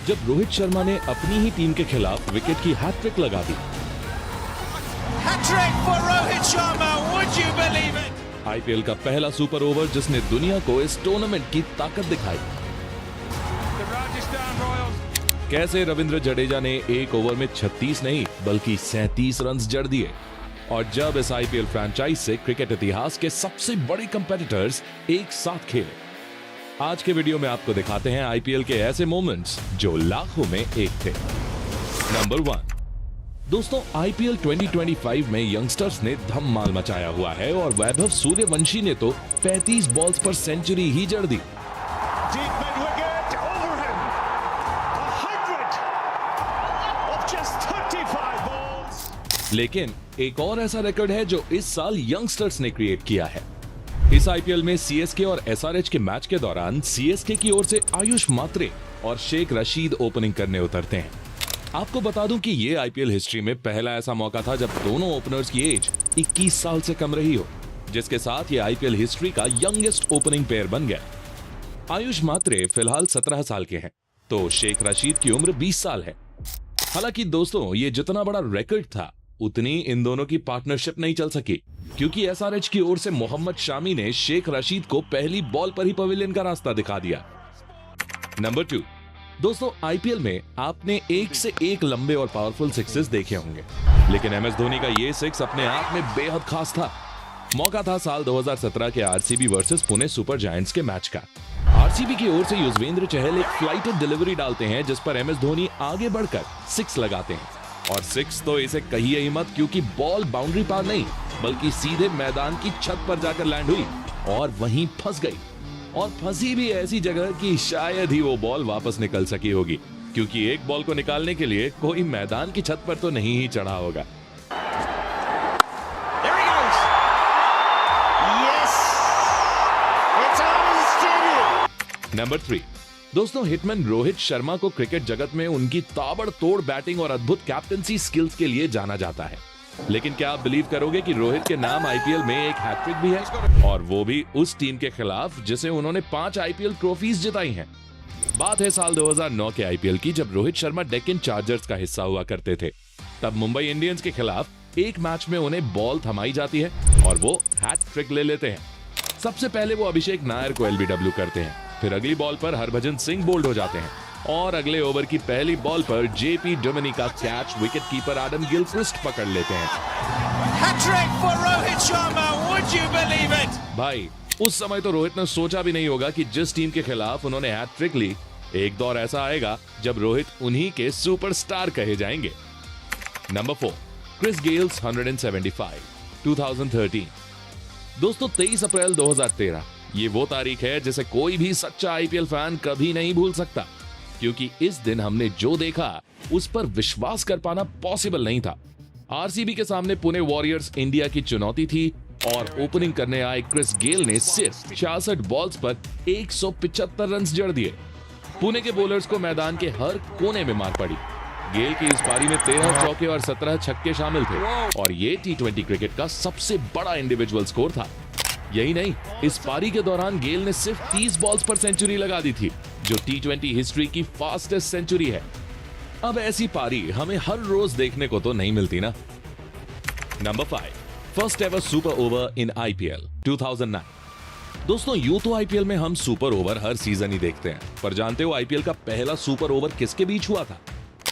जब रोहित शर्मा ने अपनी ही टीम के खिलाफ विकेट की हैट्रिक लगा दी। Hat-trick for Rohit Sharma, would you believe it? IPL का पहला सुपर ओवर जिसने दुनिया को इस टूर्नामेंट की ताकत दिखाई। The Rajasthan Royals. कैसे रविंद्र जडेजा ने एक ओवर में 36 नहीं बल्कि 37 रन जड़ दिए। और जब इस आईपीएल फ्रेंचाइज से क्रिकेट इतिहास के सबसे बड़े कंपेटिटर्स एक साथ खेले। आज के वीडियो में आपको दिखाते हैं आईपीएल के ऐसे मोमेंट्स जो लाखों में एक थे। नंबर 1, दोस्तों आईपीएल 2025 में यंगस्टर्स ने धमाल मचाया हुआ है और वैभव सूर्यवंशी ने तो 35 बॉल्स पर सेंचुरी ही जड़ दी। Deep mid-wicket, over him. 100 of just 35 balls. लेकिन एक और ऐसा रिकॉर्ड है जो इस साल यंगस्टर्स ने क्रिएट किया है। इस आईपीएल में सीएसके और एसआरएच के मैच के दौरान सीएसके की ओर से आयुष मात्रे और शेख रशीद ओपनिंग करने उतरते हैं। आपको बता दूं कि ये आईपीएल हिस्ट्री में पहला ऐसा मौका था जब दोनों ओपनर्स की एज 21 साल से कम रही हो, जिसके साथ ये आईपीएल हिस्ट्री का यंगेस्ट ओपनिंग पेयर बन गया। आयुष मात्रे फिलहाल 17 साल के हैं, तो शेख रशीद की उम्र 20 साल है। हालांकि दोस्तों ये जितना बड़ा रिकॉर्ड था उतनी इन दोनों की पार्टनरशिप नहीं चल सकी, क्योंकि एसआरएच की ओर से मोहम्मद शामी ने शेख रशीद को पहली बॉल पर ही पवेलियन का रास्ता दिखा दिया। नंबर 2, दोस्तों आईपीएल में आपने एक से एक लंबे और पावरफुल सिक्सेस देखे होंगे, लेकिन एमएस धोनी का ये सिक्स अपने आप में बेहद खास था। मौका था साल 2017 के RCB versus Pune super giants के मैच का। आरसीबी की ओर से युजवेंद्र चहल एक फ्लाइटेड डिलीवरी डालते हैं जिस पर एमएस धोनी आगे बढ़कर 6 लगाते हैं। और 6 तो इसे कहिए ही मत, क्योंकि बॉल बाउंड्री पार नहीं बल्कि सीधे मैदान की छत पर जाकर लैंड हुई और वहीं फंस गई। और फंसी भी ऐसी जगह कि शायद ही वो बॉल वापस निकल सकी होगी, क्योंकि एक बॉल को निकालने के लिए कोई मैदान की छत पर तो नहीं ही चढ़ा होगा। There he goes. Yes. It's on in the stadium. Number 3, दोस्तों हिटमैन रोहित शर्मा को क्रिकेट जगत में उनकी ताबड़तोड़ बैटिंग और अद्भुत कैप्टनसी स्किल्स के लिए जाना जाता है। लेकिन क्या आप बिलीव करोगे कि रोहित के नाम आईपीएल में एक हैट्रिक भी है, और वो भी उस टीम के खिलाफ जिसे उन्होंने 5 आईपीएल ट्रॉफीज जिताई हैं। बात है साल 2009 के आईपीएल की, जब रोहित शर्मा डेक्कन चार्जर्स का हिस्सा हुआ करते थे। तब मुंबई इंडियंस के खिलाफ एक मैच में उन्हें बॉल थमाई जाती है और वो हैट्रिक ले लेते हैं। सबसे पहले वो अभिषेक नायर को एलबीडब्ल्यू करते हैं, फिर अगली बॉल पर हरभजन सिंह बोल्ड हो जाते हैं और अगले ओवर की पहली बॉल पर जेपी डोमिनी का catch wicket keeper Adam Gilchrist पकड़ लेते हैं। Hat-trick for Rohit Sharma, would you believe it? भाई उस समय तो रोहित ने सोचा भी नहीं होगा कि जिस टीम के खिलाफ उन्होंने हैट्रिक ली, एक दौर ऐसा आएगा जब रोहित उन्हीं के सुपरस्टार कहे जाएंगे। Number 4, Chris Gayle's 175 2013। दोस्तों 23 अप्रैल 2013 ये वो तारीख है जिसे कोई भी सच्चा आईपीएल फैन कभी नहीं भूल सकता, क्योंकि इस दिन हमने जो देखा उस पर विश्वास कर पाना पॉसिबल नहीं था। आरसीबी के सामने पुणे वॉरियर्स इंडिया की चुनौती थी और ओपनिंग करने आए क्रिस गेल ने सिर्फ 66 बॉल्स पर 175 रन जड़ दिए। पुणे के बॉलर्स को मैदान के हर कोने में मार पड़ी। गेल की इस पारी में 13 चौके और 17 छक्के शामिल थे और ये टी20 क्रिकेट का सबसे बड़ा इंडिविजुअल स्कोर था। यही नहीं, इस पारी के दौरान गेल ने सिर्फ 30 बॉल्स पर सेंचुरी लगा दी थी, जो टी20 हिस्ट्री की फास्टेस्ट सेंचुरी है। अब ऐसी पारी हमें हर रोज देखने को तो नहीं मिलती ना। Number 5, first ever super over in IPL 2009। दोस्तों यूं तो आईपीएल में हम सुपर ओवर हर सीजन ही देखते हैं, पर जानते हो आईपीएल का पहला सुपर ओवर किसके बीच हुआ था?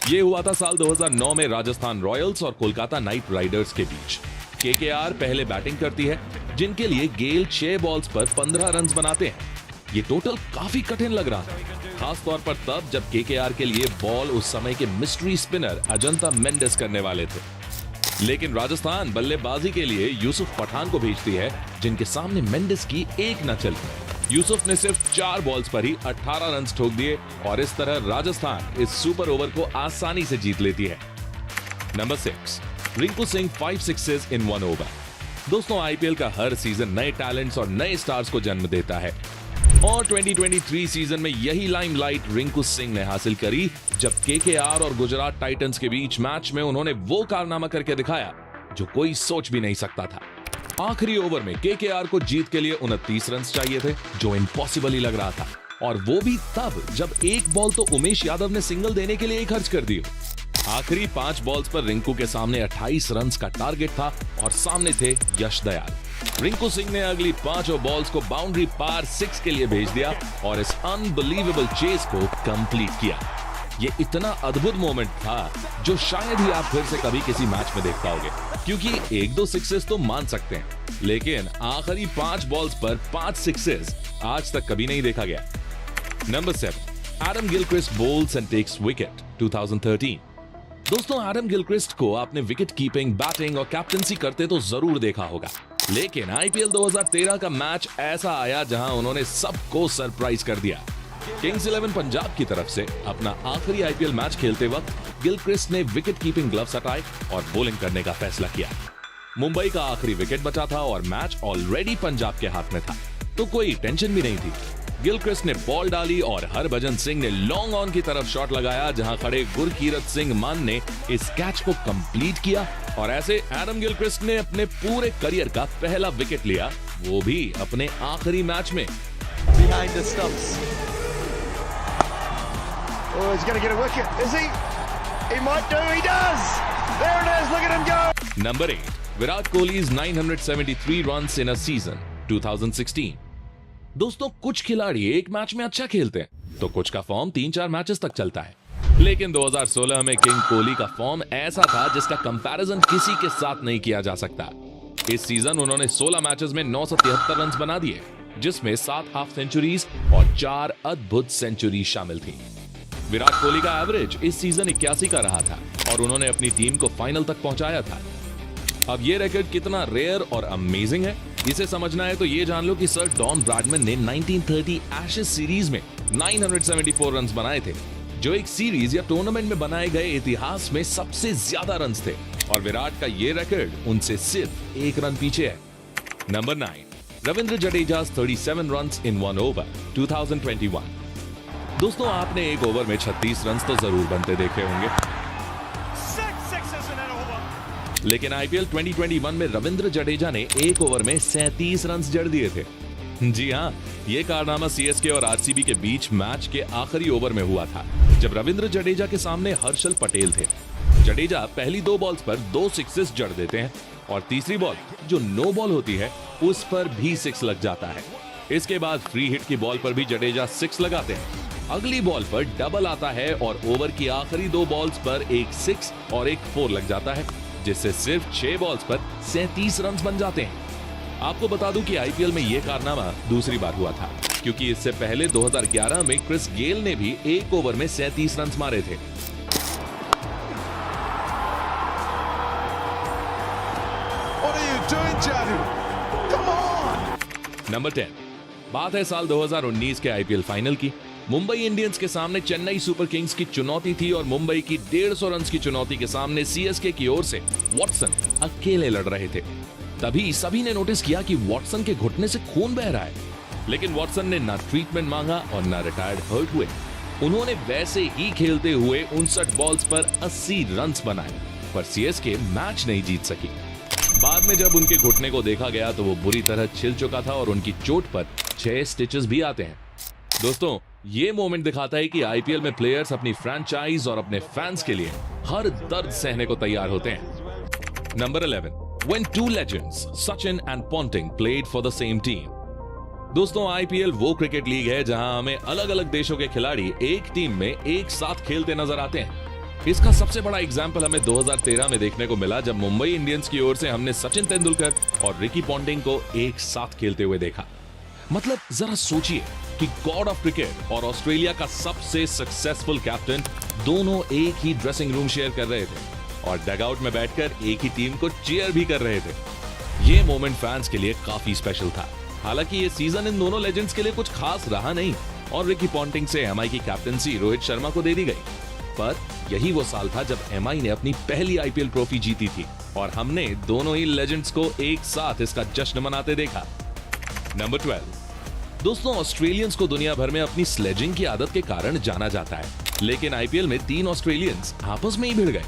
ये हुआ था साल 2009 में राजस्थान रॉयल्स और कोलकाता नाइट राइडर्स के बीच। केकेआर पहले बैटिंग करती है, जिनके लिए गेल 6 बॉल्स पर 15 रन बनाते हैं। ये टोटल काफी कठिन लग रहा था, खास तौर पर तब जब केकेआर के लिए बॉल उस समय के मिस्ट्री स्पिनर अजंता मेंडिस करने वाले थे। लेकिन राजस्थान बल्लेबाजी के लिए यूसुफ पठान को भेजती है, जिनके सामने मेंडिस की एक न चली। यूसुफ ने सिर्फ 4 बॉल्स पर ही 18 रन ठोक दिए और इस तरह राजस्थान इस सुपर ओवर को आसानी से जीत लेती है। Number 6, Rinku Singh 5 sixes in 1 over. दोस्तों आईपीएल का हर सीजन नए टैलेंट्स और नए स्टार्स को जन्म देता है और 2023 सीजन में यही लाइमलाइट रिंकू सिंह ने हासिल करी, जब केकेआर और गुजरात टाइटंस के बीच मैच में उन्होंने वो कारनामा करके दिखाया जो कोई सोच भी नहीं सकता था। आखिरी ओवर में केकेआर को जीत के लिए 29 रन चाहिए थे, जो इम्पॉसिबल ही लग रहा था, और वो भी तब जब एक बॉल तो उमेश यादव ने सिंगल देने के लिए ही खर्च कर दी हो। आखिरी 5 बॉल्स पर रिंकू के सामने 28 रन का टारगेट था और सामने थे यश दयाल। रिंकू सिंह ने अगली 5 बॉल्स को बाउंड्री पार 6 के लिए भेज दिया और इस अनबिलीवेबल चेस को कंप्लीट किया। ये इतना अद्भुत मोमेंट था जो शायद ही आप फिर से कभी किसी मैच में देख पाओगे, क्योंकि 1-2 सिक्सेस तो मान सकते हैं, लेकिन आखिरी 5 बॉल्स पर 5 सिक्सेस आज तक कभी नहीं देखा गया। Number 7, Adam Gilchrist bowls and takes wicket 2013। दोस्तों, एडम गिलक्रिस्ट को आपने विकेट कीपिंग, बैटिंग और कैप्टनसी करते तो जरूर देखा होगा, लेकिन आईपीएल 2013 का मैच ऐसा आया जहां उन्होंने सबको सरप्राइज कर दिया। किंग्स 11 पंजाब की तरफ से अपना आखिरी आईपीएल मैच खेलते वक्त गिलक्रिस्ट ने विकेट कीपिंग ग्लव्स हटाए और बॉलिंग करने का फैसला किया। मुंबई का आखिरी विकेट बचा था और मैच ऑलरेडी पंजाब के हाथ में था, तो कोई टेंशन भी नहीं थी। गिलक्रिस्ट ने बॉल डाली और हरभजन सिंह ने लॉन्ग ऑन की तरफ शॉट लगाया, जहां खड़े गुरकीरत सिंह मान ने इस कैच को कंप्लीट किया और ऐसे एडम गिलक्रिस्ट ने अपने पूरे करियर का पहला विकेट लिया, वो भी अपने आखिरी मैच में। Behind the stumps. Oh, he's going to get a wicket, is he? He might do, he does! There it is, look at him go! Number 8, Virat कोहली's 973 runs in a season 2016। दोस्तों, कुछ खिलाड़ी एक मैच में अच्छा खेलते हैं तो कुछ का फॉर्म 3-4 मैचेस तक चलता है, लेकिन 2016 में किंग कोहली का फॉर्म ऐसा था जिसका कंपैरिजन किसी के साथ नहीं किया जा सकता। इस सीजन उन्होंने 16 मैचेस में 973 रन बना दिए, जिसमें 7 हाफ सेंचुरीज और 4 अद्भुत सेंचुरी शामिल थी। विराट कोहली का एवरेज इस सीजन 81 का रहा था और उन्होंने अपनी टीम को फाइनल तक पहुंचाया था। अब ये रिकॉर्ड कितना रेयर और अमेजिंग है, इसे समझना है तो ये जान लो कि सर डॉन ब्रैडमैन ने 1930 एशेज सीरीज में 974 रन बनाए थे, जो एक सीरीज या टूर्नामेंट में बनाए गए इतिहास में सबसे ज्यादा रन थे, और विराट का ये रिकॉर्ड उनसे सिर्फ 1 रन पीछे है। Number 9, Ravindra Jadeja's 37 runs in 1 over 2021। दोस्तों, आपने एक ओवर में 36 रन तो जरूर बनते देखे होंगे, 6 sixes in an over. लेकिन आईपीएल 2021 में रविंद्र जडेजा ने एक ओवर में 37 रन जड़ दिए थे। जी हाँ, ये कारनामा सीएसके और आरसीबी के बीच मैच के आखिरी ओवर में हुआ था, जब रविंद्र जडेजा के सामने हर्षल पटेल थे। जडेजा पहली 2 बॉल्स पर 2 सिक्सेस जड़ देते हैं और तीसरी बॉल जो नो बॉल होती है उस पर भी 6 लग जाता है। इसके बाद फ्री हिट की बॉल पर भी जडेजा 6 लगाते हैं। अगली बॉल पर डबल आता है और ओवर की आखिरी 2 बॉल्स पर एक 6 और एक 4 लग जाता है, जिससे सिर्फ 6 बॉल्स पर 37 रन बन जाते हैं। आपको बता दूं कि आईपीएल में यह कारनामा दूसरी बार हुआ था, क्योंकि इससे पहले 2011 में क्रिस गेल ने भी एक ओवर में 37 रन मारे थे। What are you doing, Jadu? Come on! Number 10, बात है साल 2019 के आईपीएल फाइनल की। मुंबई इंडियंस के सामने चेन्नई सुपर किंग्स की चुनौती थी और मुंबई की 150 रन की चुनौती के सामने सीएसके की ओर से वॉटसन अकेले लड़ रहे थे। तभी सभी ने नोटिस किया कि वॉटसन के घुटने से खून बह रहा है, लेकिन वॉटसन ने ना ट्रीटमेंट मांगा और ना रिटायर्ड हर्ट हुए। उन्होंने वैसे ही खेलते हुए 59 बॉल्स पर 80 रन बनाए, पर सीएसके मैच नहीं जीत सकी। बाद में जब उनके घुटने को देखा गया तो वो बुरी तरह छिल चुका था और उनकी चोट पर 6 स्टिचेस भी आते हैं। दोस्तों, ये मोमेंट दिखाता है कि आईपीएल में प्लेयर्स अपनी फ्रैंचाइज और अपने फैंस के लिए हर दर्द सहने को तैयार होते हैं। Number 11, when two legends Sachin and Ponting played for the same team। दोस्तों, आईपीएल वो क्रिकेट लीग है जहां हमें अलग अलग देशों के खिलाड़ी एक टीम में एक साथ खेलते नजर आते हैं। इसका सबसे बड़ा एग्जाम्पल हमें 2013 में देखने को मिला, जब मुंबई इंडियंस की ओर से हमने सचिन तेंदुलकर और रिकी पॉन्टिंग को एक साथ खेलते हुए देखा। मतलब जरा सोचिए कि गॉड ऑफ क्रिकेट और ऑस्ट्रेलिया का सबसे सक्सेसफुल कैप्टन दोनों एक ही ड्रेसिंग रूम शेयर कर रहे थे और डगआउट में बैठकर एक ही टीम को चीयर भी कर रहे थे। ये मोमेंट फैंस के लिए काफी स्पेशल था। हालांकि ये सीजन इन दोनों लेजेंड्स के लिए कुछ खास रहा नहीं और रिकी पॉन्टिंग से एमआई की कैप्टनसी रोहित शर्मा को दे दी गई, पर यही वो साल था जब एमआई ने अपनी पहली आईपीएल ट्रॉफी जीती थी और हमने दोनों ही लेजेंड्स को एक साथ इसका जश्न मनाते देखा। नंबर 12, दोस्तों, ऑस्ट्रेलियंस को दुनिया भर में अपनी स्लेजिंग की आदत के कारण जाना जाता है, लेकिन आईपीएल में 3 ऑस्ट्रेलियंस आपस में ही भिड़ गए।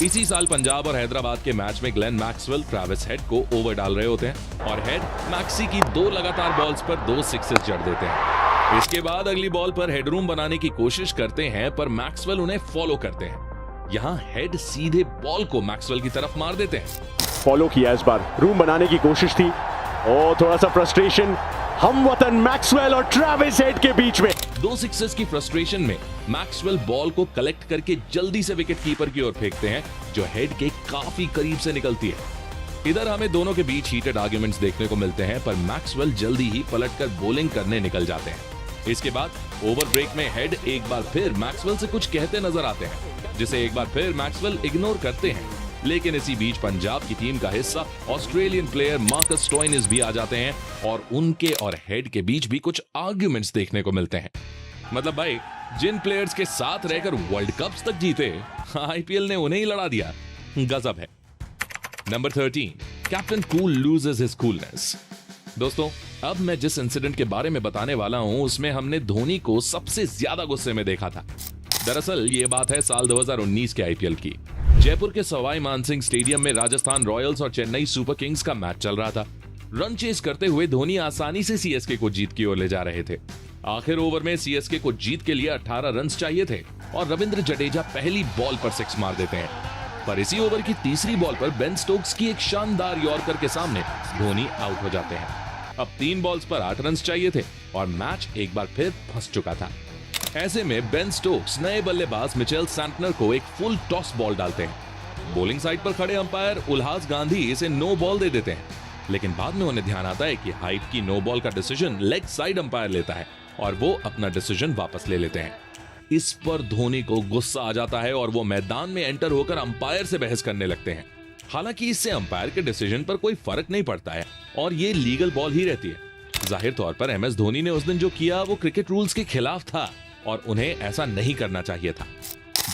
इसी साल पंजाब और हैदराबाद के मैच में ग्लेन मैक्सवेल ट्रैविस हेड को ओवर डाल रहे होते हैं और हेड मैक्सी की 2 लगातार बॉल्स पर 2 सिक्सेस जड़ देते हैं। इसके बाद अगली बॉल पर हेडरूम बनाने की कोशिश करते हैं, पर मैक्सवेल उन्हें फॉलो करते हैं। यहाँ हेड सीधे बॉल को मैक्सवेल की तरफ मार देते हैं। फॉलो किया इस बार, रूम बनाने की कोशिश थी और थोड़ा सा फ्रस्ट्रेशन हमवतन मैक्सवेल और ट्रेविस हेड के बीच में। 2 सिक्सेस की फ्रस्ट्रेशन में मैक्सवेल बॉल को कलेक्ट करके जल्दी से विकेट कीपर की ओर फेंकते हैं, जो हेड के काफी करीब से निकलती है। इधर हमें दोनों के बीच हीटेड आर्ग्यूमेंट्स देखने को मिलते हैं, पर मैक्सवेल जल्दी ही पलटकर बॉलिंग करने निकल जाते हैं। इसके बाद ओवर ब्रेक में हेड एक बार फिर मैक्सवेल से कुछ कहते नजर आते हैं, जिसे एक बार फिर मैक्सवेल इग्नोर करते हैं। लेकिन इसी बीच पंजाब की टीम का हिस्सा ऑस्ट्रेलियन प्लेयर मार्कस स्टोइनिस भी आ जाते हैं और उनके और हेड के बीच भी कुछ आर्ग्यूमेंट्स देखने को मिलते हैं। मतलब भाई, जिन प्लेयर्स के साथ रहकर वर्ल्ड कप्स तक जीते, आईपीएल ने उन्हें ही लड़ा दिया। गजब है। Number 13, captain cool loses his coolness. दोस्तों, अब मैं जिस इंसिडेंट के बारे में बताने वाला हूं, उसमें हमने धोनी को सबसे ज्यादा गुस्से में देखा था। दरअसल ये बात है साल 2019 के आईपीएल की। जयपुर के सवाई मानसिंह स्टेडियम में राजस्थान रॉयल्स और चेन्नई सुपर किंग्स का मैच चल रहा था। रन चेस करते हुए धोनी आसानी से सीएसके को जीत की ओर ले जा रहे थे। आखिर ओवर में सीएसके को जीत के लिए 18 रन चाहिए थे और रविंद्र जडेजा पहली बॉल पर 6 मार देते हैं। पर इसी ओवर की तीसरी बॉल पर बेन स्टोक्स की एक शानदार यॉर्कर के सामने धोनी आउट हो जाते हैं। अब 3 बॉल्स पर 8 रन चाहिए थे और मैच एक बार फिर फंस चुका था। ऐसे में बेन स्टोक्स नए बल्लेबाज मिचेल सैंटनर को एक फुल टॉस बॉल डालते हैं। बॉलिंग साइड पर खड़े अंपायर उल्हास गांधी इसे नो बॉल दे देते हैं, लेकिन बाद में उन्हें ध्यान आता है कि हाइट की नो बॉल का डिसीजन लेग साइड अंपायर लेता है और वो अपना डिसीजन वापस ले लेते हैं। इस पर धोनी को गुस्सा आ जाता है और वो मैदान में एंटर होकर अंपायर से बहस करने लगते हैं। हालांकि इससे अंपायर के डिसीजन पर कोई फर्क नहीं पड़ता है और ये लीगल बॉल ही रहती है। जाहिर तौर पर एमएस धोनी ने उस दिन जो किया वो क्रिकेट रूल्स के खिलाफ था और उन्हें ऐसा नहीं करना चाहिए था।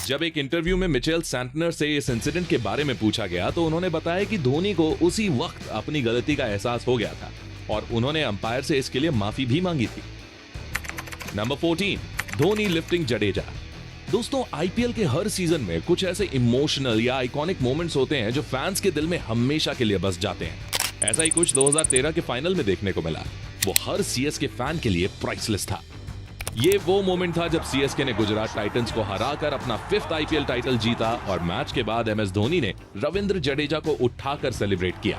जब एक इंटरव्यू में मिचेल सैंटनर से इस इंसिडेंट के बारे में पूछा गया तो उन्होंने बताया कि धोनी को उसी वक्त अपनी गलती का एहसास हो गया था और उन्होंने अंपायर से इसके लिए माफी भी मांगी थी। Number 14, Dhoni lifting Jadeja. दोस्तों, आईपीएल के हर सीजन में कुछ ऐसे इमोशनल या आइकॉनिक मोमेंट्स होते हैं जो फैंस के दिल में हमेशा के लिए बस जाते हैं। ऐसा ही कुछ 2013 के फाइनल में देखने को मिला। वो हर सीएसके फैन के लिए प्राइसलेस था। ये वो मोमेंट था जब सीएसके ने गुजरात टाइटंस को हराकर अपना 5th आईपीएल टाइटल जीता और मैच के बाद एमएस धोनी ने रविंद्र जडेजा को उठाकर सेलिब्रेट किया।